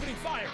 Opening fire!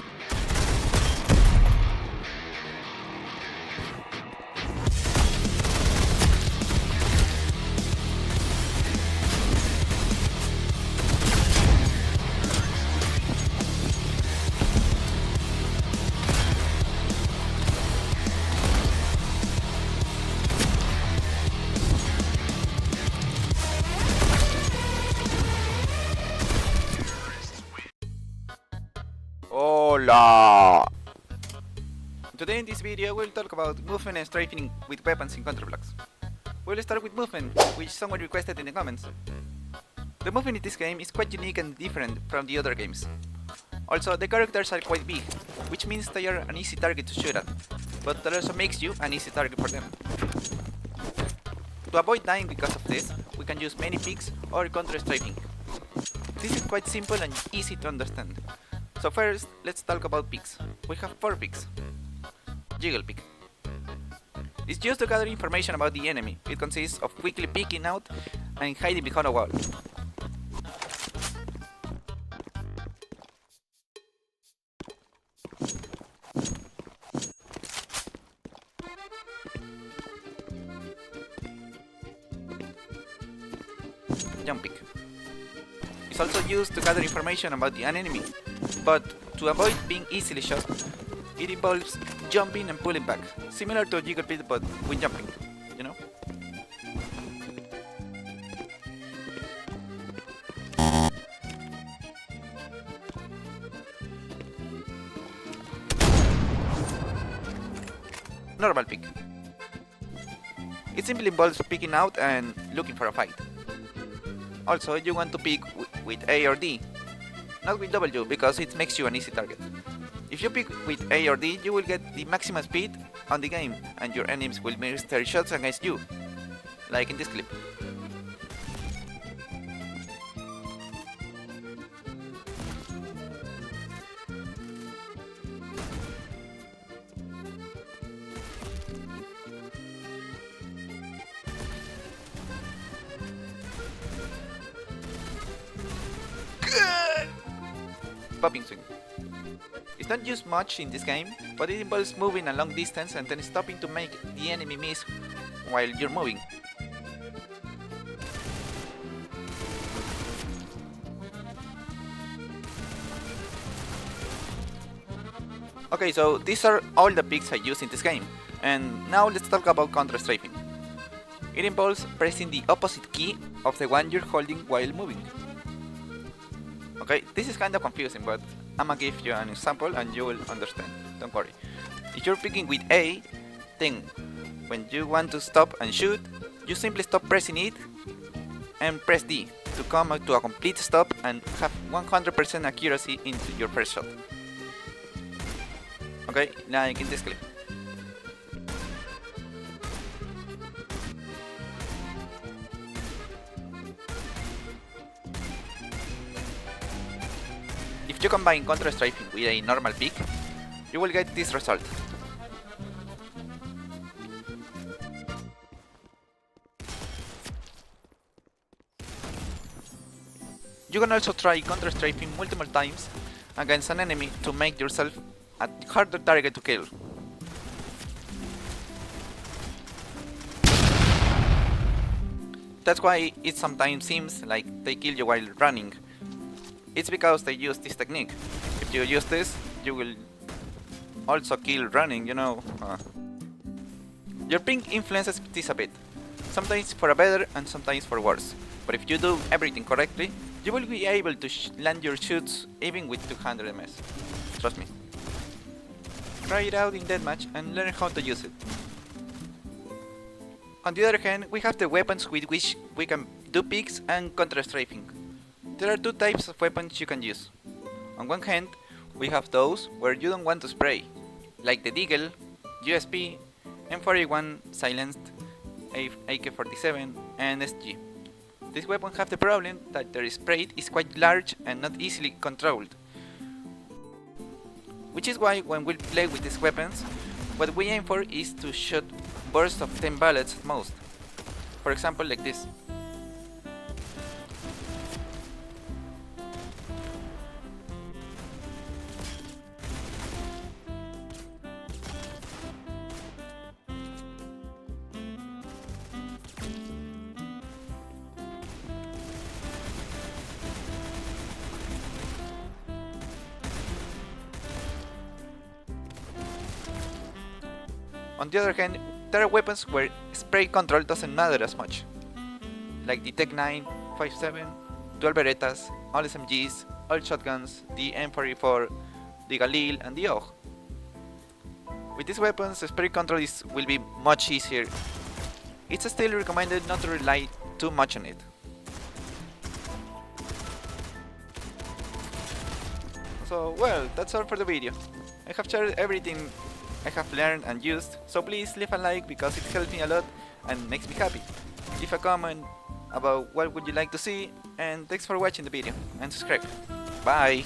Hola! Today in this video we'll talk about movement and strafing with weapons in Counter-Blocks. We'll start with movement, which someone requested in the comments. The movement in this game is quite unique and different from the other games. Also, the characters are quite big, which means they are an easy target to shoot at, but that also makes you an easy target for them. To avoid dying because of this, we can use many peeks or counter-strafing. This is quite simple and easy to understand. So first, let's talk about peeks. We have 4 peeks. Jiggle Peek. It's used to gather information about the enemy. It consists of quickly peeking out and hiding behind a wall. Jump Peek. It's also used to gather information about the enemy, but to avoid being easily shot, it involves jumping and pulling back, similar to a Jiggle Peek but with jumping, you know? Normal Peek. It simply involves peeking out and looking for a fight. Also, you want to peek with A or D, not with W, because it makes you an easy target. If you peek with A or D, you will get the maximum speed on the game, and your enemies will miss their shots against you, like in this clip. Popping swing. It's not used much in this game, but it involves moving a long distance and then stopping to make the enemy miss while you're moving. Okay, so these are all the peeks I use in this game, and now let's talk about counter-strafing. It involves pressing the opposite key of the one you're holding while moving. Okay, this is kind of confusing, but I'ma give you an example and you will understand, don't worry. If you're picking with A, then when you want to stop and shoot, you simply stop pressing it and press D to come to a complete stop and have 100% accuracy into your first shot. Okay, like in this clip. If you combine counter-strafing with a normal peek, you will get this result. You can also try counter-strafing multiple times against an enemy to make yourself a harder target to kill. That's why it sometimes seems like they kill you while running. It's because they use this technique. If you use this, you will also kill running, you know. Your ping influences this a bit, sometimes for a better and sometimes for worse. But if you do everything correctly, you will be able to land your shoots even with 200 ms. Trust me. Try it out in deathmatch and learn how to use it. On the other hand, we have the weapons with which we can do peeks and counter-strafing. There are 2 types of weapons you can use. On one hand, we have those where you don't want to spray, like the Deagle, USP, M41 silenced, AK-47 and SG. These weapons have the problem that their spray is quite large and not easily controlled. Which is why when we play with these weapons, what we aim for is to shoot bursts of 10 bullets at most. For example, like this. On the other hand, there are weapons where spray control doesn't matter as much, like the Tech 9, 5.7, dual Berettas, all SMGs, all shotguns, the M44, the Galil, and the AUG. With these weapons, spray control will be much easier. It's still recommended not to rely too much on it. So, well, that's all for the video. I have shared everything I have learned and used, so please leave a like because it helps me a lot and makes me happy. Leave a comment about what would you like to see, and thanks for watching the video, and subscribe. Bye!